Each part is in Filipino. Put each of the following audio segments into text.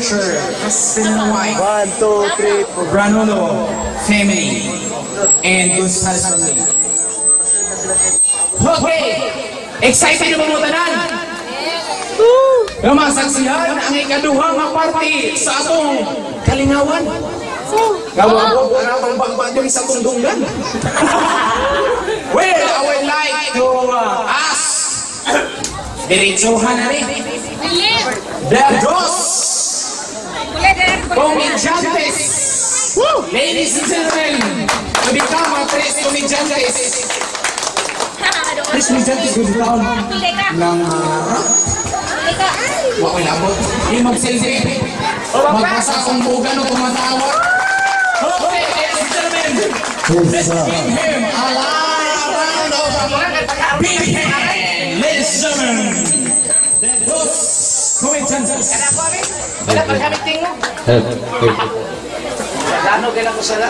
picture. Husband and wife. 1, 2, 3, 4. Branolo family and Gonzales family. Okay, excited na mga tanan? Masaksihan ang ikaduhang nga party sa atong kalingawan. Gawag ko na magbagbago sa tundungan. Well, I would like to ask diretsuhan na rin the dos comediantes, ladies and gentlemen, to become our tres comediantes. Tres comediantes good down ng wako labot. Yung mag-selfie. Magpasa kung bugan o tumatawa. Okay, ladies and gentlemen. Let's give him a round of big hand. Ladies and gentlemen. Dos comediantes. Wala pa kami tingno. Ano kailan ko sala?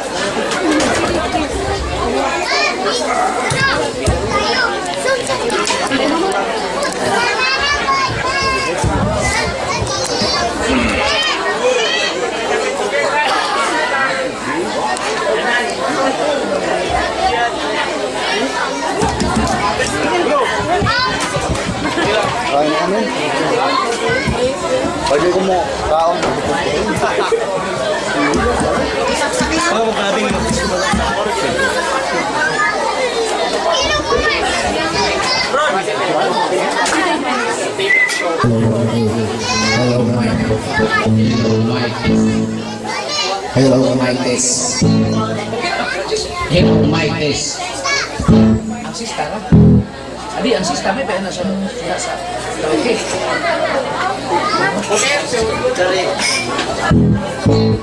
Kain kami. Pwede ko mo kaon. Oh, magkabing na. Hello, Mike. Hello, Mike. Hello, Mike. Ang sista ka? Adi, ang sista may pena sa okay.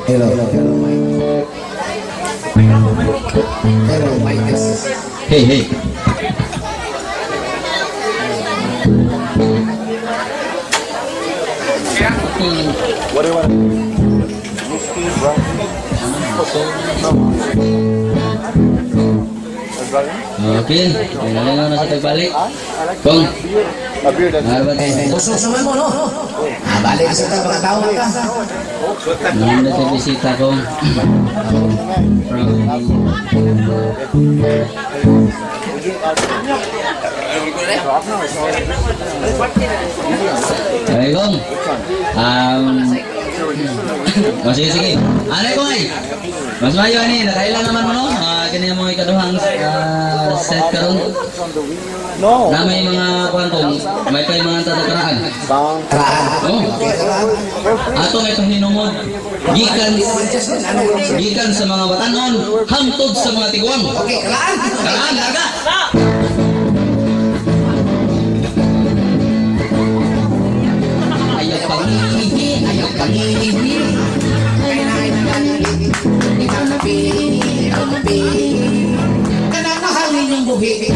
Hello, Mike. Hello, Mike. Hey. What do you want? Okay, kailangan na sa tagbalik. Kung Susuman mo, no? Balik sa ito, mga tao ka. naman na sa bisita kong ay kong sige. Ano ko ay? Mas mayo ni, nakailan naman mo no? Kanya mo ikaduhang set karon. No. Na may mga kwantong, may pa mga tatakaraan. Oh. Ato may pahinungod. Gikan sa mga batanon, hangtod sa mga tiguang. Okay, kalaan, laga. Ayaw pangihi. Ikaw na mahangin yung buhi.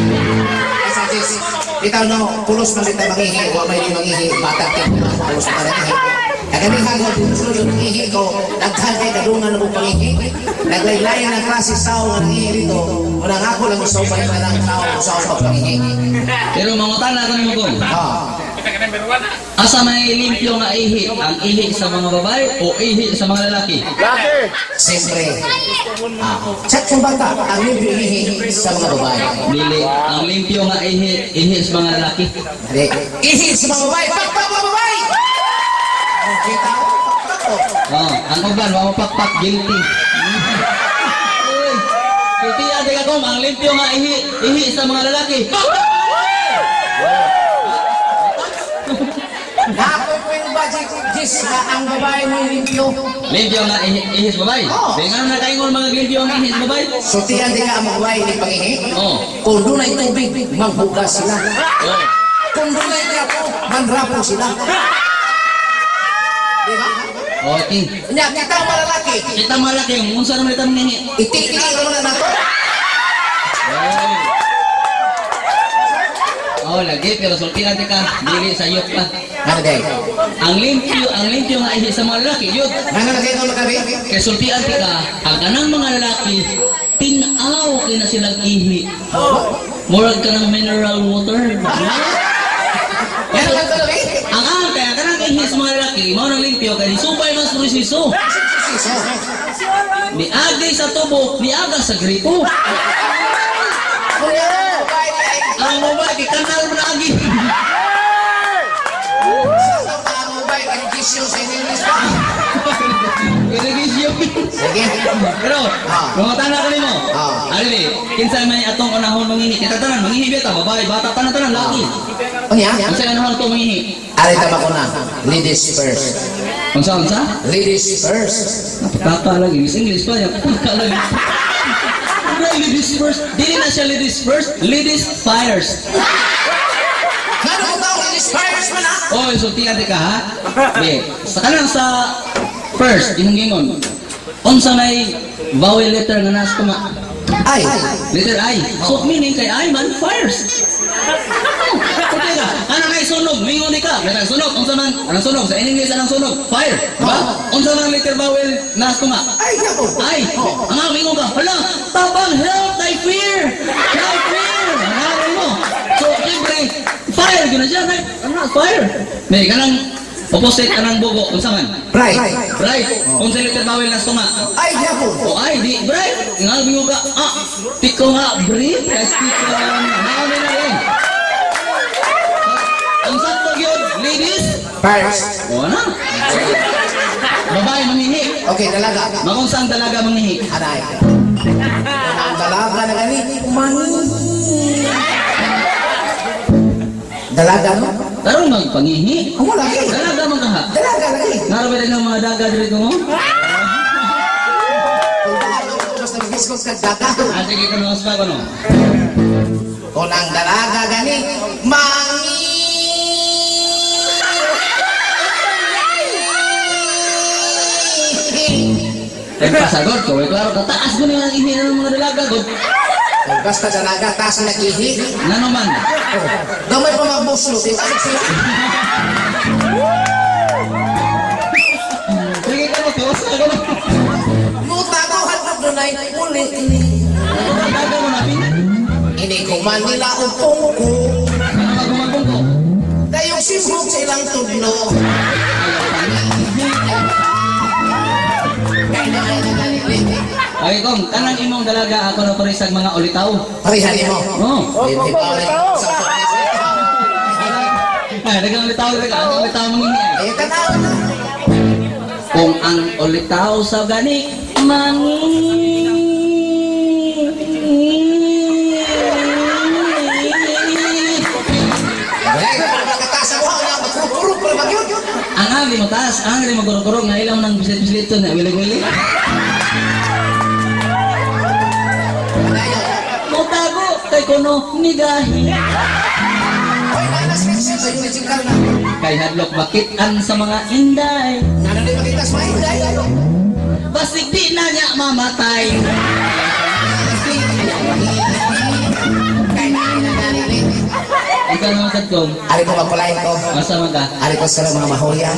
Itaw no, pulos man kita mangihi, huwag may di mangihi, batak yan, pulos man mangihi. Kagamihan ko, pulos yung mangihi ko, nagkal kay kadungan na mo pangihi. Naglaylayan ng klase sao nga nangihi rito, unang ako lang gusto pa yung mga tao sao pag pangihi. Pero mangutan na rin mo kong. Asa may limpyo nga ihi? Ang ihi sa mga babae o ihi sa mga lalaki? Laki! Siyempre, check yung bata, ang limpyo ihi sa mga babae. Dili, ang limpyo nga ihi sa mga lalaki. Ihi sa mga babae, pakpak mga babae! Kita ko, pakpak ko. Ang uban, mamapakpak, guilty. Uy, guilty ate ka kong, ang limpyo nga ihi sa mga lalaki. Nakoy ko yung budget, Jis, na ang babae mo yung limpyo. Limpyo nga ihi sa babae? Dengan nakaingon mga limpyo nga ihi sa babae? Sutihan din ka ang mga babae ni pangihi. Kung doon ay tubig, magbugas sila. Kung doon ay trapo, manrapo sila. Diba? Okay. Kita ang malalaki. Kita malaki, unsa naman ito mangihi? Itikik ka naman na ito. Lagi, pero sultihan di ka, dili sa yuk pa. Ano day? Ang limpyo nga ihi sa mga lalaki, yun. Ano na kayo kami? Kaya sultihan di ka, ang kanang mga lalaki, tinaw kaya na silang ihi. Murag ka ng mineral water. Ano ba ito? Kaya kanang ihi sa mga lalaki, lalaki, mao nang limpyo kay subay mas presiso. Niagay sa tubo, niaga sa gripo. Ang mobile kay kanal mo naagi. Sige. Pero, mga tanah ka mo. Ari, kinsa may atong unahon mangihi. Kita tanan mangihi beta, babae, bata tanan laki. Unya? Kinsa unahon to mangihi? Ari ta ba ko na? Ladies first. Unsa? Ladies first. Napakaka lagi, English pa ya. Napakaka lagi. Ladies first. Dili na siya ladies first, ladies fires. Ano mo ba ladies first man ha? Oh, sulti ka ha. Okay. Sa kanang sa first, imong gingon. Unsa may vowel letter nga nas kuma? Ay. Letter I. So meaning kay I man fires. Okay ka. Anang ay sunog, mingon ka. Letter sunog, unsa man? Anong sunog? Sa English anong sunog? Fire. Diba? Unsa man letter vowel nas kuma? Ay, ako. Ay. Ang mingon ka. Hala, tabang help thy fear. Help fear. Ang mo. So, siyempre, fire gina siya. Ano? Fire. May kanang opposite kanang bugo. Unsa man? Right. Bright. Unsa letter vowel nas kuma? Ay, ako. O ay, di, bright. Nga, bingo ka, tiko nga, brief. Kasi tiko nga, naon na rin. Ang sakto yun, ladies. First. O, ano? Babae, mangihi. Okay, dalaga. Makung saan dalaga mangihi? Anay. Ang dalaga na ganit. Dalaga, no? Tarong magpangihi. Ang wala kayo. Dalaga man ka ha. Dalaga lagi. Narabi rin ng mga daga dito mo? Basta mag-discuss ka daga. Sige ka nung aspa ko no? Kung ang dalaga ganit, Kaya pasagod ko, klaro ka, taas mo na ihi ng mga dalaga god. kung basta dalaga, taas na kihi. Nga naman. Gamay pa magbuslo. Sige ka mo, tiwas ka no? Muta ko, hatap doon ay ulit. Dalaga mo na, pin? Ini ko man nila upong ko. Ano ka gumagong ko? Dayong simhog sa ilang tudlo. Okay, kong, kanang imong dalaga ako na parisag mga ulitaw. Parihan mo. Oo. Hindi pa ulit. Dagang ulitaw, dagang ulitaw mangingi. Eh, tanaw na. Kung ang ulitaw sa gani, ang ali mo taas, ang ali mo gurong-gurong nga ilang nang bisit-bisit na wilig-wilig. Mo tago kay kuno nigahi. Kay hadlok bakitan sa mga inday. Basig di na niya mamatay. Ikaw naman kadtong. Ari ko magkulain ko. Asa man ka? Ari ko sila mga mahulya.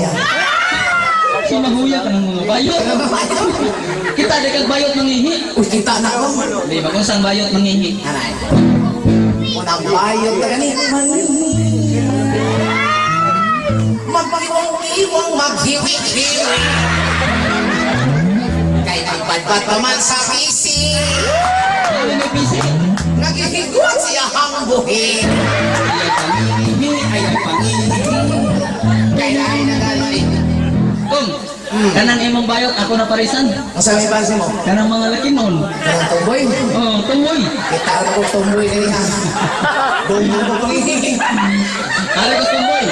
So mahuya ka ng mga bayot. Kita di kag bayot mangihi. Uy, kita na ko. Di ba kung saan bayot mangihi? Anay. Unang bayot na ganit. Magpiwang-iwang maghiwi-hiwi. Kay nagpadpad pa man sa pisi. Ay, may pisi. Nagihigwat siya ang buhi. Ay, pangihi. Ay, pangihi. Kay nahin na galit. Kung, kanang imong bayot, ako na parisan. Ang sabi pansin mo? Kanang mga lakinon. Kanang tumboy. Oh, tumoy. Kita na ko tumboy na niya. Tumboy ko panghihi. Ari ko tumboy.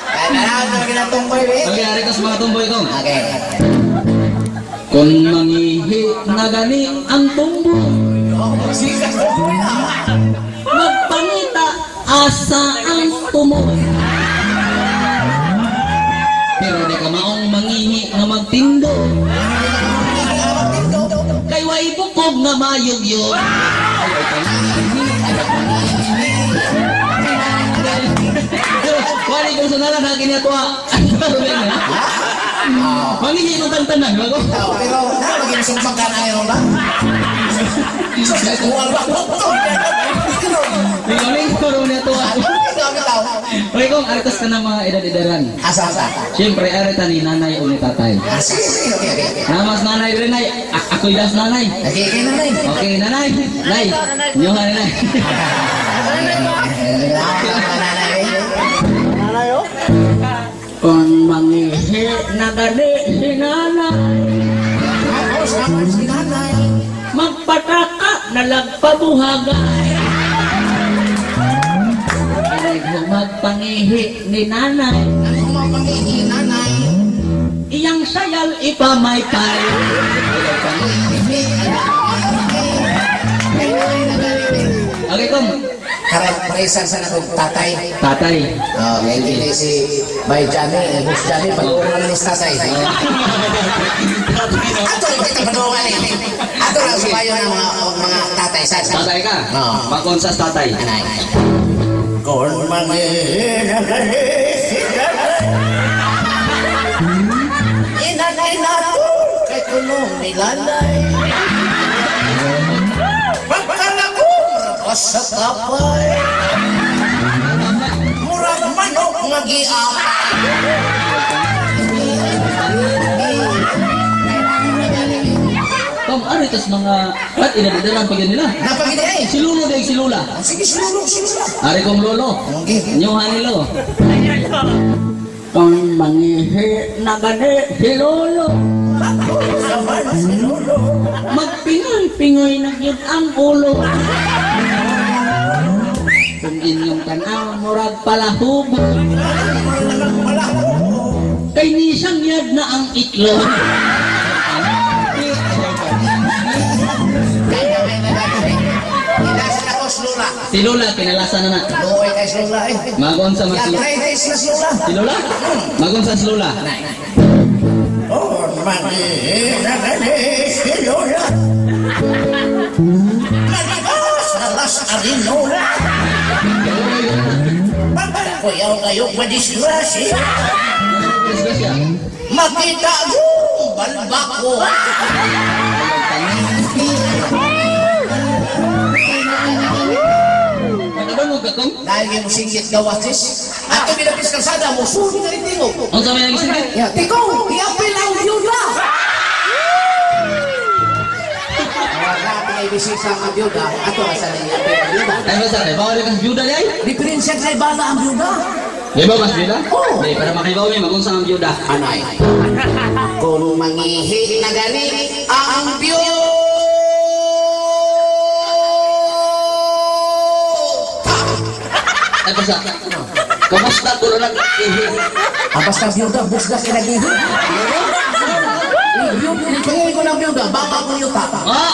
Kaya nalaman na kinatumboy eh. Okay, ari ko sa mga tumboy ko. Okay. Kung mangihi na gani ang tumboy, magpangita asa ang tumoy. Pero di ka maong mangihi nga magtindo. Kay way bukog nga mayog-yog. Ay, pangihi. Wali kong sanalan na kinatuwa. Mangihi mo tantanan, bago? Pero nalagyan sumpang ka na yun ba? Kuwal ba? Ikaw ko rin niya tuwa. bitaw. Uy, kung aritos ka ng mga edad-edaran. Asa. Siyempre, arita ni nanay o ni tatay. Sige. Namas nanay rin ay. Ako'y das nanay. Okay, nanay. Okay, nanay. Nay. Nyuhan nanay. Nanay, oh? Kung mangihi na gani si nanay. Si nanay. Magpataka na lagpabuhagay. Ay magpangihi ni nanay. Ano mapangihi nanay? Iyang sayal ipamaypay. Okay, kung Karesan sa nakong tatay. tatay. Ngayon din si Bay Johnny, Boss Johnny, pag-uungan ni tatay. Ato rin kita pag-uungan ni. Ato lang sa bayo ng mga tatay. Tatay ka? Oo. Magkonsas tatay. Anay. Kung inanay nato kay kulong ni Lanay. Pagkalakong sa kapay. Murag manok nga giapay. Kung ano itos mga at inadadalan pa yun nila. Napagin eh. Si Lulo dahil si Lula. Sige, sinulong. Ari kong Lolo. Okay. Nyuhan nilo. Kung mangihi na gani si Lolo. Naman sinulong. Magpingoy-pingoy na yun ang ulo. Kung inyong tanaw, murag palahubo. Kay nisang yad na ang itlog. Ilasan ako si Lula. Si Lula, pinalasan na na. Luoy kay si Lula eh. Magon sa mas Arthritis na si Lula. Si Lula? Magon sa si Lula. Oh, mangihi na gani si Lula. Malakas na las arinola. Pagkakuyaw kayo madisgrasya. Makita yung balbako. Nagdungog ka kong? Dahil yung singgit gawasis, at kami na piskalsada mo, suri na rin tingog. Ang sa may nagisingit? Tingog, iapil ang byuda! Marami ay bisita ang byuda, ato ang sana iapil ang byuda. Ay, basta, ay, bawal kang byuda niya ay? Diferensya kay bala ang byuda. Di ba mas byuda? Oo. Di, para makibaw niya, magun sa ang byuda. Anay, kung mangihi na gani ang byuda. Ay, basta, kamusta ko lang ihi? Basta byuda, busda kinagihi. Kaya ko ng byuda, baka ko yuta. Ah!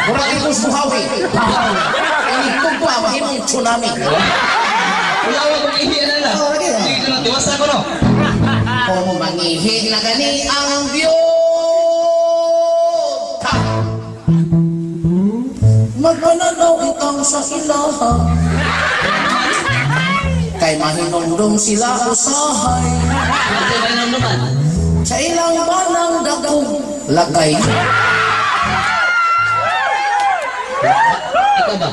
Murag ikos buhawi. Inigtog pa, mahimong tsunami. Wala akong ihi na lang. Oo, lagi. Sige ko lang, tiwasa ko no. Kung mangihi na gani ang byuda. Magpananaw itang sa ilaha. Kay mahinundong sila usahay. Kasi ba nang naman? Sa ilang banang dakong lagay. Ikaw ba?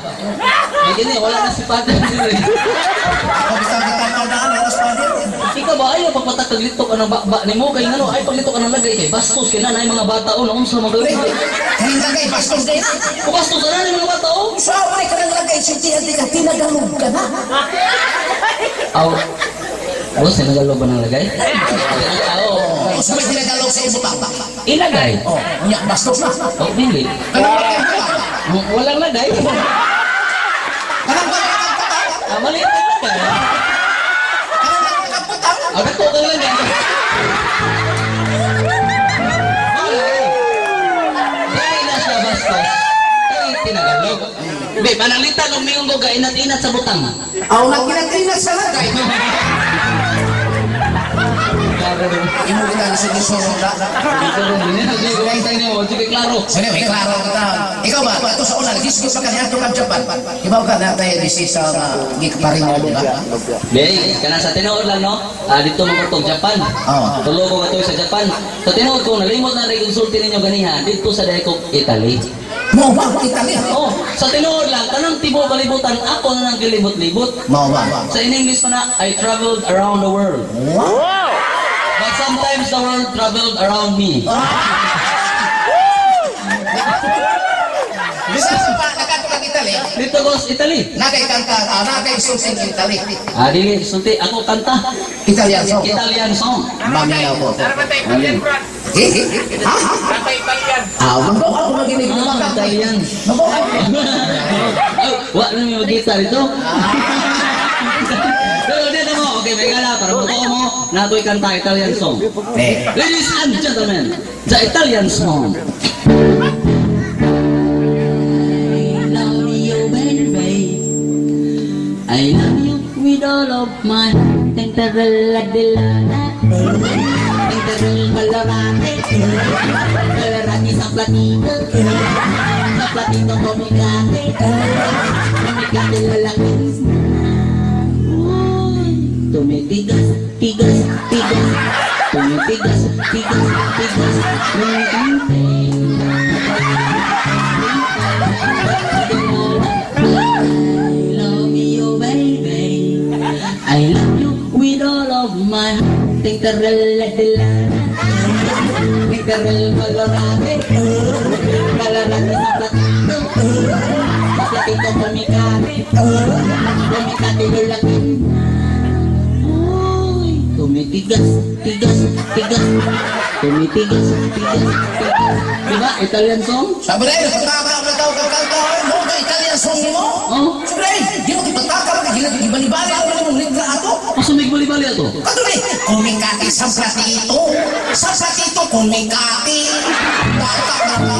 May gini, wala na si Padre. Pagkakita ka na alas pa din. Ikaw ba, ayaw pagpatak paglito ka ng bakba ni mo, kay ano, ay paglito ka ng lagay, kay bastos, kay nanay mga bata, o naon sa mga lagay. Kaling lagay, bastos din na. Kung bastos ka nanay mga bata, o. Sa away ka ng lagay, sinti-hati ka, tinagalog ka na. Aw, o, sinagalog ba ng lagay? Oo. Sabay tinagalog sa ibutang. Ilagay. Oh, niya, bastos na. O, hindi. Kanang lagay ka ba? Walang lagay. Kanang lagay ka ba? Maliit na lagay. Kanang lagay ka ba? Ang gato ka lagay. Kaya na siya bastos. Kaya tinagalog. Be, panalita nung miyong ko inat-inat sa butang. Aw, nagkinag-inag sa lagay. Imo kita na susunod na. Sige, klaro. Sige, may klaro ka na. Ikaw ba? Ito sa una, nag-isip pa kanya ito kang Japan. Ibaw ka na tayo disisa nga gikparing mo, ba? Be, kana sa tinuod lang, no? Dito mo ko Japan. Oo. Tulo ko sa Japan. Sa tinuod ko, nalimot na rin konsulti ninyo ganiha. Dito sa Daikok, Italy. Mo ba Italy? Oh, sa tinuod lang, kanang tibo kalibutan, ako na nang kilibot-libot. Mo ba? Sa in English pa na, I traveled around the world. Wow. But sometimes the world traveled around me. Bisa pa nakato kang Italy. Dito ko sa Italy. Nakay kanta, nakay susing Italy. Dili, sunti, ako kanta. Italian song. Italian song. Maminaw ko. Alin? Ha? Mabaw ako maginig na baka. Italian. Mabaw ako. Wala na may mag-gita rito. Pero dito mo, okay, may gala, para buto mo, nato'y kanta Italian song. Ladies and gentlemen, the Italian song. I love you with all of my heart. Tintarella della Tintarella valorate. Colorati sa platito. Sa platito comicate. Comicate lalaki. Tumitigas, tigas, tigas. Tumitigas, tigas, tigas. I love you with all of my heart. Tintarella della Tintarella valorate. Valorate sa platito. Sa platito comicate. Comicate lalaki. Tumitigas, tigas, tigas. Tumitigas, tigas, tigas. Diba? Italian song? Sabi na yun, nakakataw ka kanta mo ka Italian song mo? Oh? Sabi na yun, di mo kipatakal ka, gibali-bali ako ng litra ato. Asa may bali-bali ato? Kato na kumikati sa platito. Sa platito, kumikati. Bata na ba?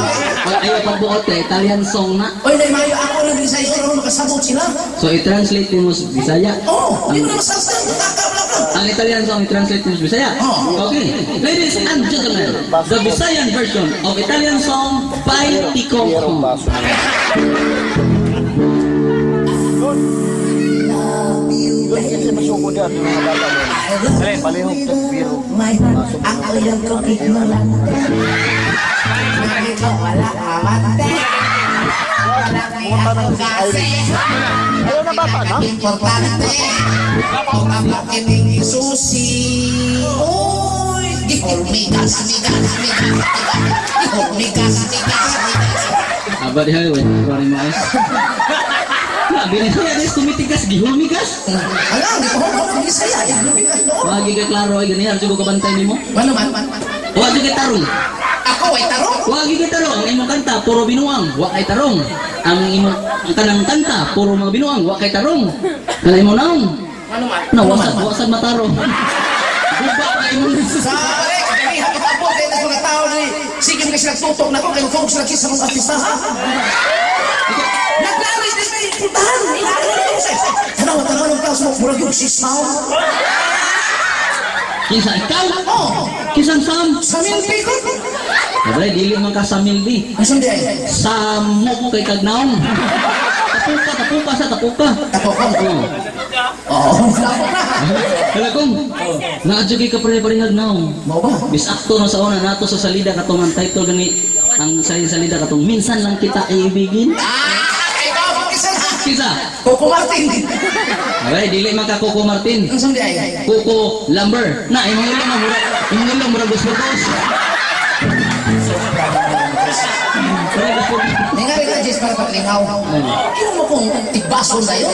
Ayaw pagbuot eh, Italian song na. Oy, na mayo ako ng Bisaya, pero makasabot sila. So i-translate mo sa Bisaya? Oo, di mo na masalsa, takal lang ka. Ang Italian song i-translate mo sa Bisaya? Oh. Okay. Ladies and gentlemen, the Visayan version of Italian song by Tico. Kasi masukod yan yung mga bata mo. Palihog sa biro. Ako yung tubig mo lang. Wala amate. Wala kaya kasi. Ayaw na bata, no? Importante. Kung ang makinig susi. Uy, migas, migas, migas. Migas, migas, migas. Aba di highway, sorry mo guys. Bili ko yan guys, tumitigas, gihumigas. Alam, di ko ako Bisaya. Migas doon. Wagi ka klaro ay ganyan, sigo kabantay nimo. Ano man? Wagi ka tarong. Ako ay tarong. Wagi ka tarong, ang imong kanta puro binuang, wa kay tarong. Ang imong kanang kanta puro mga binuang, wa kay tarong. Kanang imong naong. Ano man? Na wasad matarong. Buba ka imong Sare, kaya hapit ako kaya na mga tao ni sige mga sila tutok na ko kaya focus lagi sa mga artista ha. Naglari din may putahan. Tanaw ng tao sa mga murag yung sisaw. Kinsa ikaw? Oh, Kisan Sam? sa milpi ko. Abay, dili man ka sa mildi. Asan di ay? Samok kay Kagnaon. Tapuka sa tapuka. Tapokon ko. Oo. Oo, tapok na. Kalagong, naadjugay ka pare-parehag naon. Mau ba? Bis akto na sa una nato sa salida katong ang title gani ang salida katong minsan lang kita ibigin. Kay ba? Kisan ha? Kinsa? Coco Martin. Abay, dili man ka Coco Martin. Asan di ay? Coco Lumber. Na imong ilong mura gusbos. Nengali ka Jess para paglingaw. Ino mo kung tigbaso na yun.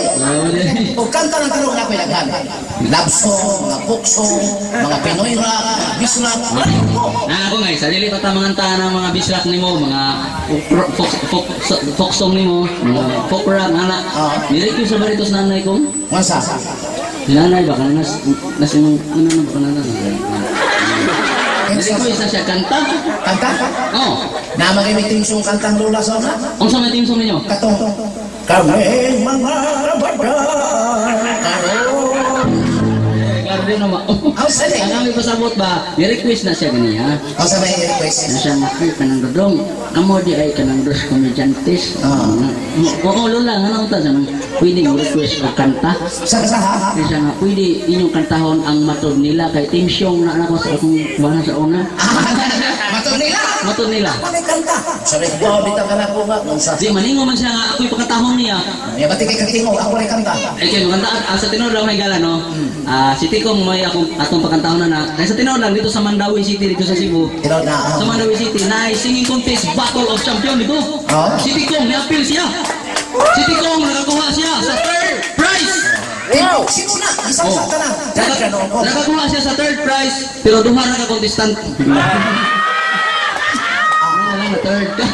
O kanta ng tarong na pilaghan. Love song, mga folk song, mga Pinoy rap, mga bis rap. Ako nga, sa dili pa mga ng mga bislak nimo, mga folk song nimo, mga folk rap ana. Dili ko sa baritos nanay ko. Masa? Nanay ba kana nas imong ano ba kana? Dili ko isa siya kanta. Kanta? Oh, Na magimiting song kantang lula sa una? unsa may team song ninyo? Katong, kami mga bata, karon. Klaro din naman. Ang sali. Ang aming pasabot ba, ni-request na siya ganiya. Ang sa may request. Na siya nga, ay, kanang dodong, amo di ay kanang dos komedyantes. Oo, lola, nga naunta siya nang pwede request o kanta. Sa ha? Kaya siya nga, pwede inyong kantahon ang matod nila kay Team Syong na ako sa akong bana sa una. Matod Matonila. Matonila. Ano kanta? Sabi ko, bitaw ka na po nga. Di maningo man siya nga ako'y pagkatahong niya. Ya, ba't ikay katingo? Ako rin kanta. Okay, maganda. Sa tinod lang may gala, no? Si Tikong may atong pagkantahon na. Kaya sa tinod lang, dito sa Mandawi City, dito sa Cebu. Tinod na. Sa Mandawi City, na singing contest, Battle of Champion dito. Si Tikong, ni-appeal siya. Si Tikong, nakakuha siya sa third prize. Wow! Sino na? Isang sa tanang. Nakakuha siya sa third prize, pero duha na ka-contestant. Wala na third ka.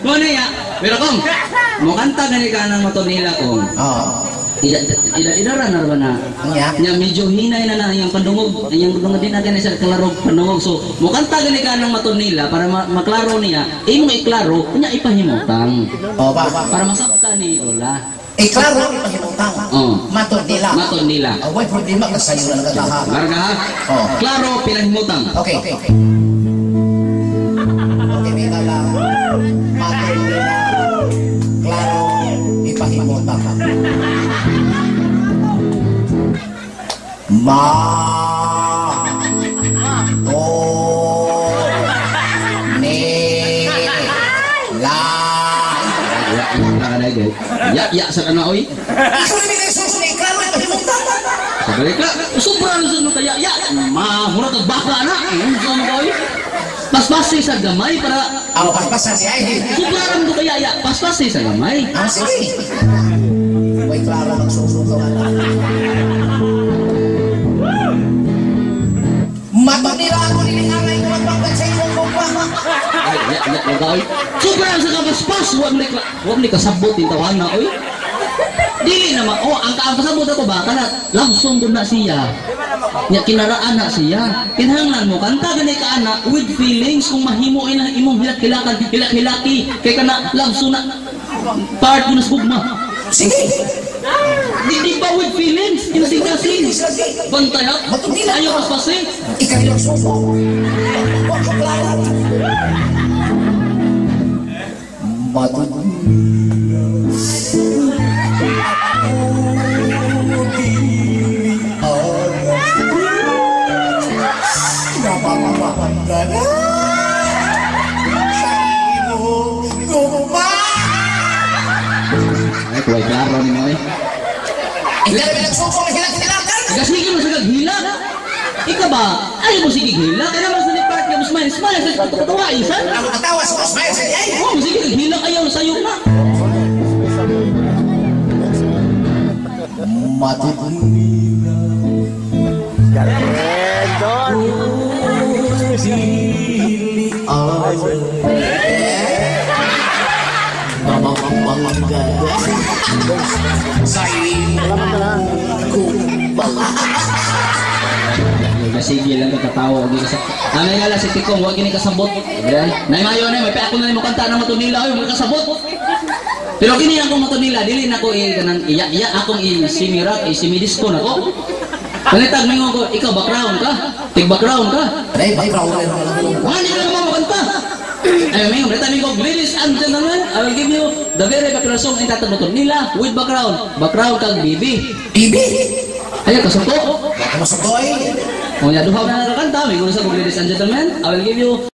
Muna ya, pero kung mukanta gani ka ng Matonila kung idara na ba na niya medyo hinay na yung pandungog yung pandungog din natin sa klarog pandungog so mukanta gani ka ng Matonila para maklaro niya imong iklaro niya ipahimutang para masabta ni Lola iklaro ipahimutang Matonila why problema ka sa'yo na nagataha larga ha klaro pinahimutang okay mika lang Matonila klaro ipahimutang Ya sa kana oy. Ikaw ni may susunod iklaro ipahimutang. Sabalik ka, sobrang sunod kaya ya. Mura ka baka na. Unsa mo ka oy? Paspasi sa gamay para paspasan si ay. Sobrang do kaya ya, paspasi sa gamay. Sige. May klaro magsusunod ka na. Matonila ako nilingaray ko magpangkat sa imong kumpang. Ya, sobrang sa kapaspas, huwag ni kasabot yung tawan na, oy. Dili naman, ang kasabot ako ba, kana, langsung doon na siya. Nya kinaraan na siya. Kinahanglan mo, kanta ganay ka anak, with feelings, kung mahimo ay na imong hilak-hilaki, kay kana, langsung na, part mo na sugma. Sige. Di ba with feelings? Inasing-asing. Bantay ha? Ayaw paspasin. Ikaw yung suso. Huwag ka klaro. Ay, kuway klaro ni mo eh. Ikaw yung nagsuso na hilag-hilagan. Sige mo sa kaghila. Ika ba? Ayaw mo sige hila. Kaya naman sa part ka mo smile. Smile sa katawa isa. Ang katawa sa smile sa ay. Oo, sige kaghila ayaw sa'yo na. Matonila. Sige lang katatawa di sa. Anay nga lang si Tikong wag gini kasabot. Nay mayo na may ako na mo kanta ng Matonila ay mo kasabot. Pero kini ang Matonila dili na ko kanang iya akong simirat simidisco nako. Panitag mingon ko ikaw background ka? Tig background ka? Ay background rin lang. Wala na mo kanta. Ay mingon reta mingon ladies and gentlemen, I will give you the very popular song in Tata Matonila with background. Background kag bibi. Bibi. Ayo kasuko. Baka masukoy. Kung duha na nakakanta, may gusto sa ladies and gentlemen, I will give you